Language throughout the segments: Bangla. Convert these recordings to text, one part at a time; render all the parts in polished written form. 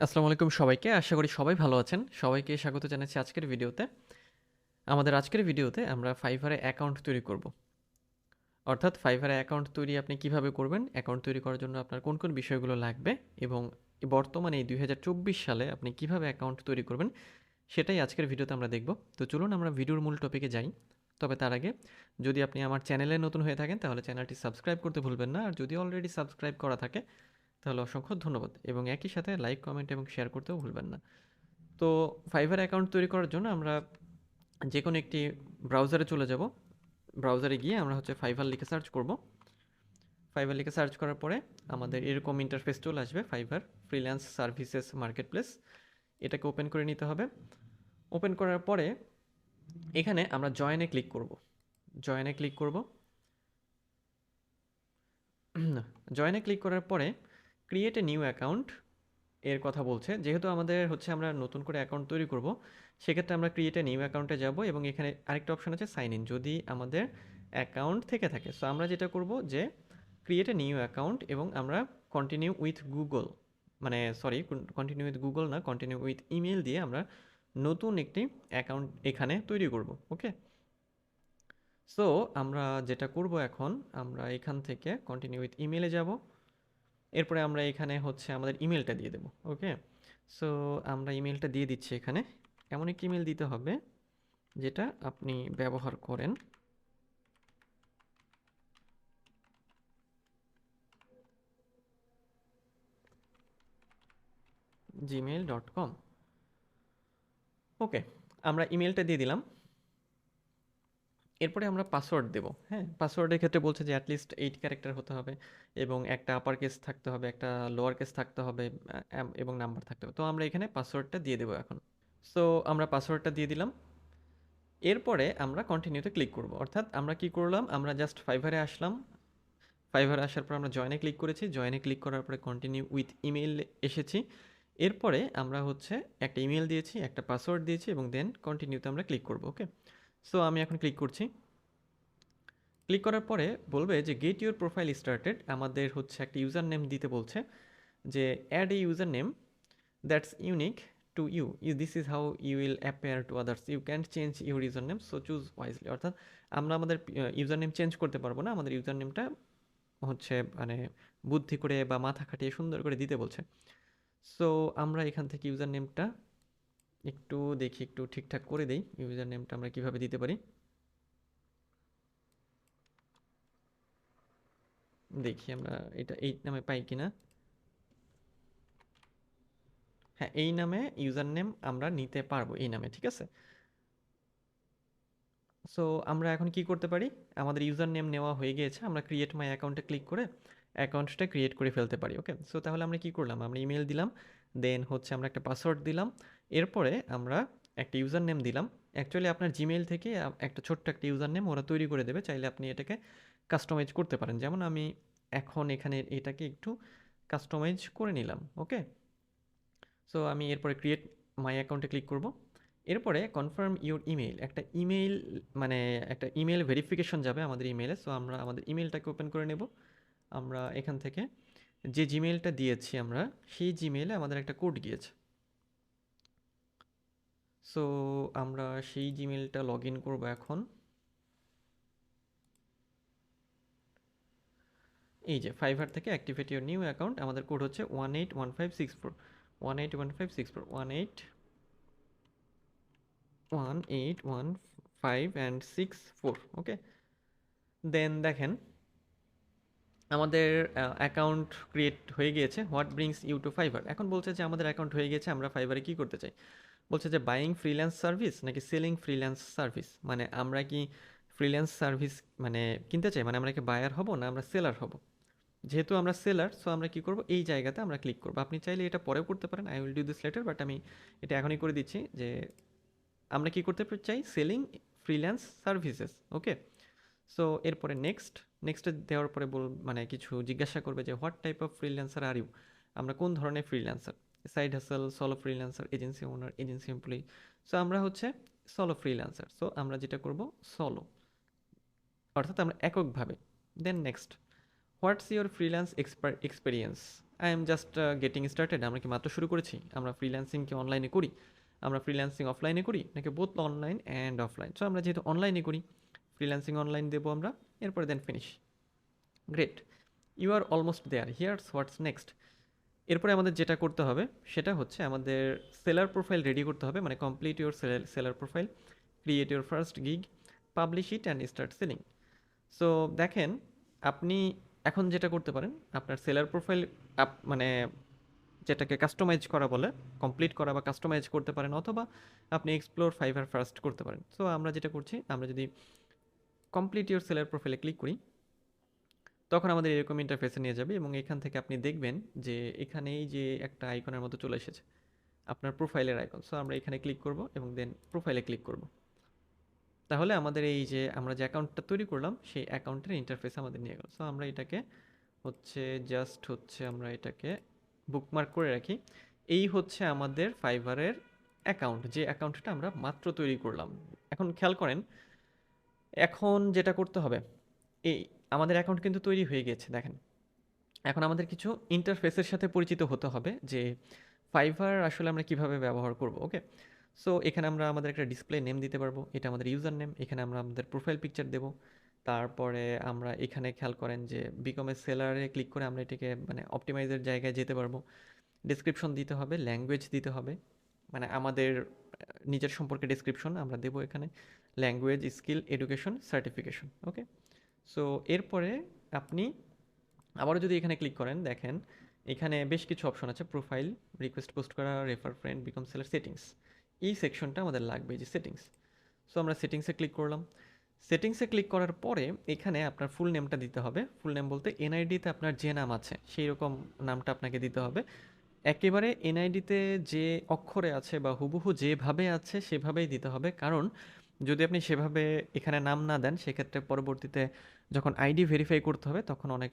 আসসালামু আলাইকুম সবাইকে। আশা করি সবাই ভালো আছেন। সবাইকে স্বাগত জানাচ্ছি আজকের ভিডিওতে। আমাদের আজকের ভিডিওতে আমরা Fiverr এ অ্যাকাউন্ট তৈরি করব। অর্থাৎ Fiverr এ অ্যাকাউন্ট তৈরি আপনি কিভাবে করবেন? অ্যাকাউন্ট তৈরি করার জন্য আপনার কোন বিষয়গুলো লাগবে? এবং বর্তমানে এই ২০২৪ সালে আপনি কিভাবে অ্যাকাউন্ট তৈরি করবেন? সেটাই আজকের ভিডিওতে আমরা দেখব। তো চলুন আমরা ভিডিওর মূল টপিকে যাই। তবে তার আগে যদি আপনি আমার চ্যানেলে নতুন হয়ে থাকেন তাহলে চ্যানেলটি সাবস্ক্রাইব করতে ভুলবেন না। আর যদি অলরেডি সাবস্ক্রাইব করা থাকে তাহলে অসংখ্য ধন্যবাদ। এবং একই সাথে লাইক, কমেন্ট এবং শেয়ার করতেও ভুলবেন না। তো ফাইবার অ্যাকাউন্ট তৈরি করার জন্য আমরা যে কোনো একটি ব্রাউজারে চলে যাব। ব্রাউজারে গিয়ে আমরা ফাইবার লিখে সার্চ করব। ফাইবার লিখে সার্চ করার পরে আমাদের এরকম ইন্টারফেস চলে আসবে, fibre freelance services market place. এটাকে ওপেন করে নিতে হবে। ওপেন করার পরে এখানে আমরা জয়েনে ক্লিক করব। জয়েনে ক্লিক করব। জয়েনে ক্লিক করার পরে ক্রিয়েট এ নিউ অ্যাকাউন্ট এর কথা বলছে। যেহেতু আমাদের আমরা নতুন করে অ্যাকাউন্ট তৈরি করব, সেক্ষেত্রে আমরা ক্রিয়েট এ নিউ অ্যাকাউন্টে যাব এবং এখানে আরেকটা অপশন আছে সাইন ইন, যদি আমাদের অ্যাকাউন্ট থেকে থাকে। সো আমরা যেটা করব যে ক্রিয়েট এ নিউ অ্যাকাউন্ট এবং আমরা কন্টিনিউ উইথ গুগল, মানে সরি, কন্টিনিউ উইথ গুগল না, কন্টিনিউ উইথ ইমেল দিয়ে আমরা নতুন একটি অ্যাকাউন্ট এখানে তৈরি করব। ওকে, সো আমরা যেটা করব এখন, আমরা এখান থেকে কন্টিনিউ উইথ ইমেলে যাব। এরপরে আমরা এখানে আমাদের ইমেলটা দিয়ে দেবো। ওকে, সো আমরা ইমেলটা দিয়ে দিচ্ছি এখানে। এমন একটি ইমেল দিতে হবে যেটা আপনি ব্যবহার করেন। gmail.com। ওকে, আমরা ইমেলটা দিয়ে দিলাম। এরপরে আমরা পাসওয়ার্ড দেব। হ্যাঁ, পাসওয়ার্ডের ক্ষেত্রে বলছে যে অ্যাটলিস্ট 8 ক্যারেক্টার হতে হবে এবং একটা আপার কেস থাকতে হবে, একটা লোয়ার কেস থাকতে হবে, এবং নাম্বার থাকতে হবে। তো আমরা এখানে পাসওয়ার্ডটা দিয়ে দেবো এখন। সো আমরা পাসওয়ার্ডটা দিয়ে দিলাম। এরপরে আমরা কন্টিনিউতে ক্লিক করব। অর্থাৎ আমরা কি করলাম, আমরা জাস্ট ফাইভারে আসলাম। ফাইভারে আসার পর আমরা জয়েনে ক্লিক করেছি। জয়েনে ক্লিক করার পরে কন্টিনিউ উইথ ইমেল এসেছি। এরপরে আমরা একটা ইমেল দিয়েছি, একটা পাসওয়ার্ড দিয়েছি এবং দেন কন্টিনিউতে আমরা ক্লিক করব। ওকে, সো আমি এখন ক্লিক করছি। ক্লিক করার পরে বলবে যে গেট ইউর প্রোফাইল স্টার্টেড। আমাদের একটা ইউজার নেম দিতে বলছে যে add a user name that's unique to you, this is how you will appear to others, you can't change your user name, so choose wisely. অর্থাৎ আমরা আমাদের ইউজার নেম চেঞ্জ করতে পারবো না, আমাদের ইউজার নেমটা মানে বুদ্ধি করে বা মাথা খাটিয়ে সুন্দর করে দিতে বলছে। সো আমরা এখান থেকে ইউজার নেমটা একটু দেখি, একটু ঠিকঠাক করে দেই ইউজার নেমটা আমরা কিভাবে দিতে পারি। দেখি আমরা এটা এই নামে পাই কিনা। হ্যাঁ, এই নামে ইউজার নেম আমরা নিতে পারবো, এই নামে, ঠিক আছে। সো আমরা এখন কি করতে পারি, আমাদের ইউজার নেম নেওয়া হয়ে গিয়েছে, আমরা ক্রিয়েট মাই অ্যাকাউন্টে ক্লিক করে অ্যাকাউন্টটা ক্রিয়েট করে ফেলতে পারি। ওকে, সো তাহলে আমরা কি করলাম, আমরা ইমেল দিলাম, দেন আমরা একটা পাসওয়ার্ড দিলাম, এরপরে আমরা একটা ইউজার নেম দিলাম। অ্যাকচুয়ালি আপনার জিমেইল থেকে একটা ছোট্ট একটা ইউজার নেম ওরা তৈরি করে দেবে, চাইলে আপনি এটাকে কাস্টমাইজ করতে পারেন। যেমন আমি এখন এখানে এটাকে একটু কাস্টমাইজ করে নিলাম। ওকে, সো আমি এরপরে ক্রিয়েট মাই অ্যাকাউন্টে ক্লিক করব। এরপরে কনফার্ম ইউর ইমেইল, একটা ইমেইল, মানে একটা ইমেল ভেরিফিকেশন যাবে আমাদের ইমেইলে। সো আমরা আমাদের ইমেলটাকে ওপেন করে নেব। আমরা এখান থেকে যে জিমেইলটা দিয়েছি আমরা, সেই জিমেইলে আমাদের একটা কোড গিয়েছে। সো আমরা সেই জিমেইলটা লগ ইন করবো এখন। এই যে ফাইভার থেকে অ্যাক্টিভেট ইউর নিউ অ্যাকাউন্ট, আমাদের কোড হচ্ছে 181564, 181564, 1815 ওকে, দেন দেখেন আমাদের অ্যাকাউন্ট ক্রিয়েট হয়ে গিয়েছে। What brings you to Fiverr, এখন বলছে যে আমাদের অ্যাকাউন্ট হয়ে গেছে, আমরা ফাইবারে কী করতে চাই। বলছে যে বাইং ফ্রিল্যান্স সার্ভিস নাকি সেলিং ফ্রিল্যান্স সার্ভিস, মানে আমরা কি ফ্রিল্যান্স সার্ভিস মানে কিনতে চাই, মানে আমরা কি বায়ার হব না আমরা সেলার হব। যেহেতু আমরা সেলার, সো আমরা কি করব, এই জায়গাতে আমরা ক্লিক করব। আপনি চাইলে এটা পরেও করতে পারেন, I will do this letter, but আমি এটা এখনই করে দিচ্ছি যে আমরা কি করতে চাই, selling freelance services. Okay, so এরপরে নেক্সট, নেক্সটে দেওয়ার পরে মানে কিছু জিজ্ঞাসা করবে যে what type of freelancer are you, আমরা কোন ধরনের freelancer, side hustle, solo freelancer, agency owner, agency employee. So আমরা সলো ফ্রিল্যান্সার, সো আমরা যেটা করব সলো, অর্থাৎ আমরা এককভাবে। Then next, what's your freelance experience, I am just getting started, আমরা কি মাত্র শুরু করেছি, আমরা ফ্রিল্যান্সিং কি অনলাইনে করি, আমরা ফ্রিল্যান্সিং অফলাইনে করি নাকি both online and offline. So আমরা যেহেতু অনলাইনে করি, ফ্রিল্যান্সিং অনলাইন দেবো আমরা, এরপরে then finish. Great, you are almost there, here's what's next. এরপরে আমাদের যেটা করতে হবে সেটা হচ্ছে আমাদের সেলার প্রোফাইল রেডি করতে হবে, মানে complete your seller profile, create your first gig, publish it and start selling. So দেখেন, আপনি এখন যেটা করতে পারেন, আপনার সেলার প্রোফাইল মানে যেটাকে কাস্টমাইজ করা বলে, কমপ্লিট করা বা কাস্টমাইজ করতে পারেন, অথবা আপনি এক্সপ্লোর ফাইবার ফার্স্ট করতে পারেন। সো আমরা যেটা করছি, আমরা যদি কমপ্লিট ইউর সেলার প্রোফাইলে ক্লিক করি, তখন আমাদের এরকম ইন্টারফেসে নিয়ে যাবে এবং এখান থেকে আপনি দেখবেন যে এখানেই যে একটা আইকনের মতো চলে এসেছে, আপনার প্রোফাইলের আইকন। সো আমরা এখানে ক্লিক করব এবং দেন প্রোফাইলে ক্লিক করব। তাহলে আমাদের এই যে আমরা যে অ্যাকাউন্টটা তৈরি করলাম সেই অ্যাকাউন্টের ইন্টারফেস আমাদের নিয়ে গেল। সো আমরা এটাকে জাস্ট আমরা এটাকে বুকমার্ক করে রাখি। এই হচ্ছে আমাদের ফাইবারের অ্যাকাউন্ট, যে অ্যাকাউন্টটা আমরা মাত্র তৈরি করলাম। এখন খেয়াল করেন, এখন যেটা করতে হবে, এই আমাদের অ্যাকাউন্ট কিন্তু তৈরি হয়ে গেছে দেখেন। এখন আমাদের কিছু ইন্টারফেসের সাথে পরিচিত হতে হবে যে ফাইবার আসলে আমরা কিভাবে ব্যবহার করব। ওকে, সো এখানে আমরা আমাদের একটা ডিসপ্লে নেম দিতে পারবো, এটা আমাদের ইউজার নেম। এখানে আমরা আমাদের প্রোফাইল পিকচার দেবো। তারপরে আমরা এখানে খেয়াল করেন যে বিকম এ সেলারে ক্লিক করে আমরা এটাকে মানে অপটিমাইজের জায়গায় যেতে পারবো। ডেসক্রিপশন দিতে হবে, ল্যাঙ্গুয়েজ দিতে হবে, মানে আমাদের নিজের সম্পর্কে ডেসক্রিপশন আমরা দেবো এখানে, ল্যাঙ্গুয়েজ, স্কিল, এডুকেশন, সার্টিফিকেশন। ওকে, সো এরপরে আপনি আবারও যদি এখানে ক্লিক করেন, দেখেন এখানে বেশ কিছু অপশন আছে, প্রোফাইল, রিকোয়েস্ট পোস্ট করা, refer friend, become seller, settings. এই সেকশনটা আমাদের লাগবে, যে সেটিংস। সো আমরা সেটিংসে ক্লিক করলাম। সেটিংসে ক্লিক করার পরে এখানে আপনার ফুল নেমটা দিতে হবে। ফুল নেম বলতে এনআইডিতে আপনার যে নাম আছে সেই রকম নামটা আপনাকে দিতে হবে। একেবারে এনআইডিতে যে অক্ষরে আছে বা হুবহু যেভাবে আছে সেভাবেই দিতে হবে, কারণ যদি আপনি সেভাবে এখানে নাম না দেন, সেক্ষেত্রে পরবর্তীতে যখন আইডি ভেরিফাই করতে হবে তখন অনেক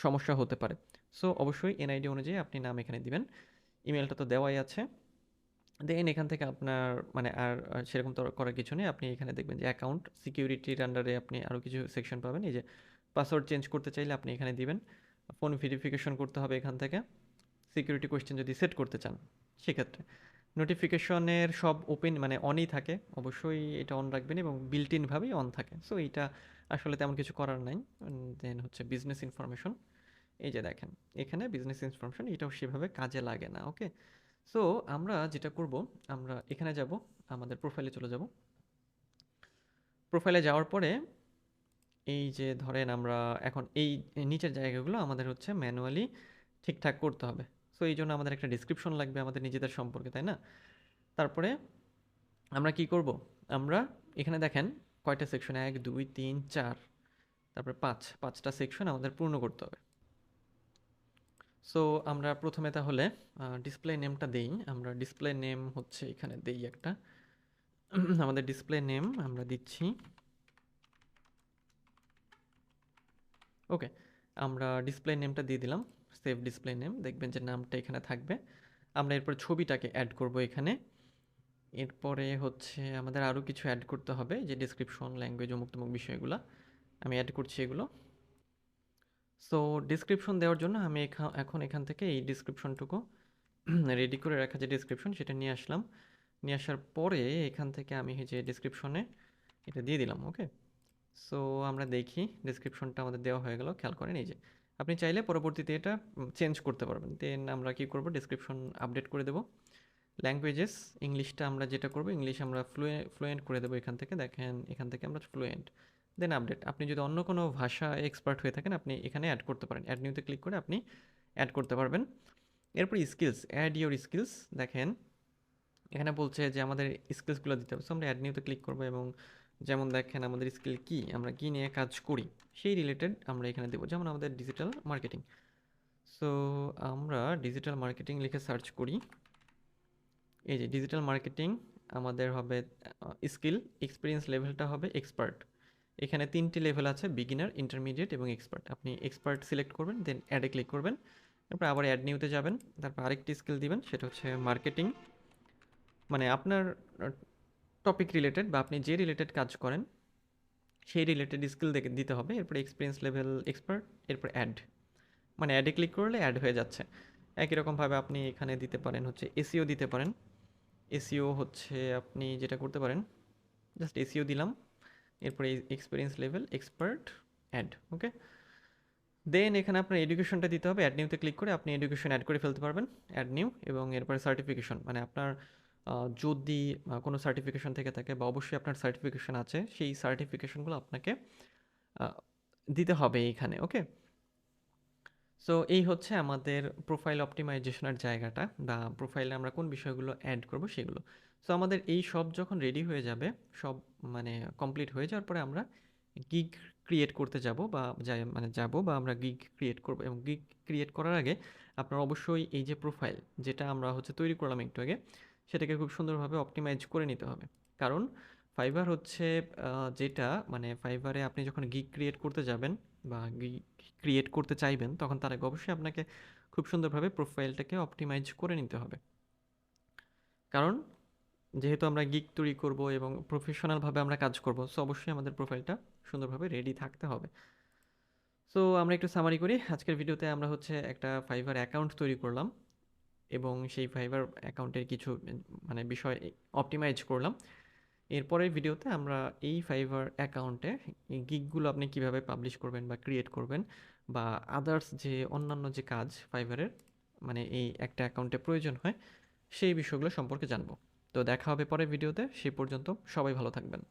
সমস্যা হতে পারে। সো অবশ্যই এনআইডি অনুযায়ী আপনি নাম এখানে দিবেন। ইমেলটা তো দেওয়াই আছে। দেন এখান থেকে আপনার মানে আর সেরকম তো করার কিছু নেই। আপনি এখানে দেখবেন যে অ্যাকাউন্ট সিকিউরিটির আন্ডারে আপনি আরও কিছু সেকশন পাবেন। এই যে পাসওয়ার্ড চেঞ্জ করতে চাইলে আপনি এখানে দিবেন, ফোন ভেরিফিকেশন করতে হবে এখান থেকে, সিকিউরিটি কোয়েশ্চেন যদি সেট করতে চান সেক্ষেত্রে। নোটিফিকেশনের সব ওপেন মানে অনই থাকে, অবশ্যই এটা অন রাখবেন এবং বিল্ট ইনভাবেই অন থাকে। সো এইটা আসলে তেমন কিছু করার নাই। দেন হচ্ছে বিজনেস ইনফরমেশন, এই যে দেখেন এখানে বিজনেস ইনফরমেশন, এটাও সেভাবে কাজে লাগে না। ওকে, সো আমরা যেটা করব, আমরা এখানে যাব, আমাদের প্রোফাইলে চলে যাব। প্রোফাইলে যাওয়ার পরে এই যে ধরেন আমরা এখন এই নিচের জায়গাগুলো আমাদের হচ্ছে ম্যানুয়ালি ঠিকঠাক করতে হবে। সো এই জন্য আমাদের একটা ডিসক্রিপশন লাগবে আমাদের নিজেদের সম্পর্কে, তাই না? তারপরে আমরা কি করব, আমরা এখানে দেখেন কয়টা সেকশন, 1 2 3 4, তারপরে 5টা সেকশন আমাদের পূর্ণ করতে হবে। সো আমরা প্রথমে তাহলে ডিসপ্লে নেমটা দেই। আমরা ডিসপ্লে নেম হচ্ছে এখানে দেই একটা আমাদের ডিসপ্লে নেম আমরা দিচ্ছি। ওকে, আমরা ডিসপ্লে নেমটা দিয়ে দিলাম, সেভ ডিসপ্লে নেম। দেখবেন যে নামটা এখানে থাকবে। আমরা এরপর ছবিটাকে অ্যাড করব এখানে। এরপরে হচ্ছে আমাদের আরও কিছু অ্যাড করতে হবে, যে ডিসক্রিপশন, ল্যাঙ্গুয়েজ, অমুক তমুক বিষয়গুলো আমি অ্যাড করছি এগুলো। সো ডিসক্রিপশন দেওয়ার জন্য আমি এখন এখান থেকে এই ডিসক্রিপশনটুকু রেডি করে রাখা, যে ডিসক্রিপশন সেটা নিয়ে আসলাম। নিয়ে আসার পরে এখান থেকে আমি যে ডিসক্রিপশনে এটা দিয়ে দিলাম। ওকে, সো আমরা দেখি ডিসক্রিপশনটা আমাদের দেওয়া হয়ে গেল। খেয়াল করেন এই যে আপনি চাইলে পরবর্তীতে এটা চেঞ্জ করতে পারবেন। দেন আমরা কি করব, ডিসক্রিপশন আপডেট করে দেব। ল্যাঙ্গুয়েজেস, ইংলিশটা আমরা যেটা করব, ইংলিশ আমরা ফ্লুয়েন্ট করে দেবো এখান থেকে। দেখেন এখান থেকে আমরা ফ্লুয়েন্ট। দেন আপডেট, আপনি যদি অন্য কোনো ভাষা এক্সপার্ট হয়ে থাকেন আপনি এখানে অ্যাড করতে পারেন, অ্যাড নিউতে ক্লিক করে আপনি অ্যাড করতে পারবেন। এরপর স্কিলস, অ্যাড ইউর স্কিলস। দেখেন এখানে বলছে যে আমাদের স্কিলসগুলো দিতে হবে। সো আমরা অ্যাড নিউতে ক্লিক করবো এবং যেমন দেখেন আমাদের স্কিল কি, আমরা কি নিয়ে কাজ করি সেই রিলেটেড আমরা এখানে দেবো। যেমন আমাদের ডিজিটাল মার্কেটিং। সো আমরা ডিজিটাল মার্কেটিং লিখে সার্চ করি। এই যে ডিজিটাল মার্কেটিং আমাদের হবে স্কিল, এক্সপিরিয়েন্স লেভেলটা হবে এক্সপার্ট। এখানে 3টি লেভেল আছে, বিগিনার, ইন্টারমিডিয়েট এবং এক্সপার্ট। আপনি এক্সপার্ট সিলেক্ট করবেন, দেন অ্যাডে ক্লিক করবেন। তারপর আবার অ্যাড নিউতে যাবেন, তারপর আরেকটি স্কিল দিবেন, সেটা হচ্ছে মার্কেটিং, মানে আপনার টপিক রিলেটেড বা আপনি যে রিলেটেড কাজ করেন সেই রিলেটেড স্কিল দিতে হবে। এরপর এক্সপিরিয়েন্স লেভেল এক্সপার্ট, এরপর অ্যাড, মানে অ্যাডে ক্লিক করলে অ্যাড হয়ে যাচ্ছে। একই রকমভাবে আপনি এখানে দিতে পারেন হচ্ছে এসইও দিতে পারেন। এসইও হচ্ছে আপনি যেটা করতে পারেন, জাস্ট এসইও দিলাম, এরপরে এক্সপিরিয়েন্স লেভেল এক্সপার্ট অ্যাড, ওকে। দেন এখানে আপনার এডুকেশনটা দিতে হবে, অ্যাড নিউতে ক্লিক করে আপনি এডুকেশন অ্যাড করে ফেলতে পারবেন, অ্যাড নিউ, এবং এরপরে সার্টিফিকেশন, মানে আপনার যদি কোনো সার্টিফিকেশন থেকে থাকে বা অবশ্যই আপনার সার্টিফিকেশন আছে, সেই সার্টিফিকেশনগুলো আপনাকে আহ, দিতে হবে এইখানে, ওকে। সো এই হচ্ছে আমাদের প্রোফাইল অপটিমাইজেশনের জায়গাটা, বা প্রোফাইলে আমরা কোন বিষয়গুলো অ্যাড করব সেগুলো। সো আমাদের এই সব যখন রেডি হয়ে যাবে, সব মানে কমপ্লিট হয়ে যাওয়ার পরে আমরা গিগ ক্রিয়েট করতে যাব, বা যাই মানে যাব, বা আমরা গিগ ক্রিয়েট করব। এবং গিগ ক্রিয়েট করার আগে আপনার অবশ্যই এই যে প্রোফাইল যেটা আমরা হচ্ছে তৈরি করলাম একটু আগে, সেটাকে খুব সুন্দরভাবে অপটিমাইজ করে নিতে হবে। কারণ ফাইবার হচ্ছে যেটা, মানে ফাইবারে আপনি যখন গিগ ক্রিয়েট করতে যাবেন বা গিগ ক্রিয়েট করতে চাইবেন, তখন তার আগে অবশ্যই আপনাকে খুব সুন্দরভাবে প্রোফাইলটাকে অপটিমাইজ করে নিতে হবে। কারণ যেহেতু আমরা গিগ তৈরি করব এবং প্রফেশনালভাবে আমরা কাজ করব, সো অবশ্যই আমাদের প্রোফাইলটা সুন্দরভাবে রেডি থাকতে হবে। সো আমরা একটু সামারি করি। আজকের ভিডিওতে আমরা হচ্ছে একটা ফাইবার অ্যাকাউন্ট তৈরি করলাম এবং সেই ফাইবার অ্যাকাউন্টের কিছু মানে বিষয় অপটিমাইজ করলাম। এরপরের ভিডিওতে আমরা এই ফাইবার অ্যাকাউন্টে গিগগুলো আপনি কিভাবে পাবলিশ করবেন বা ক্রিয়েট করবেন, বা আদার্স যে অন্যান্য যে কাজ ফাইবারের মানে এই একটা অ্যাকাউন্টে প্রয়োজন হয়, সেই বিষয়গুলো সম্পর্কে জানবো। তো দেখা হবে পরের ভিডিওতে, সেই পর্যন্ত সবাই ভালো থাকবেন।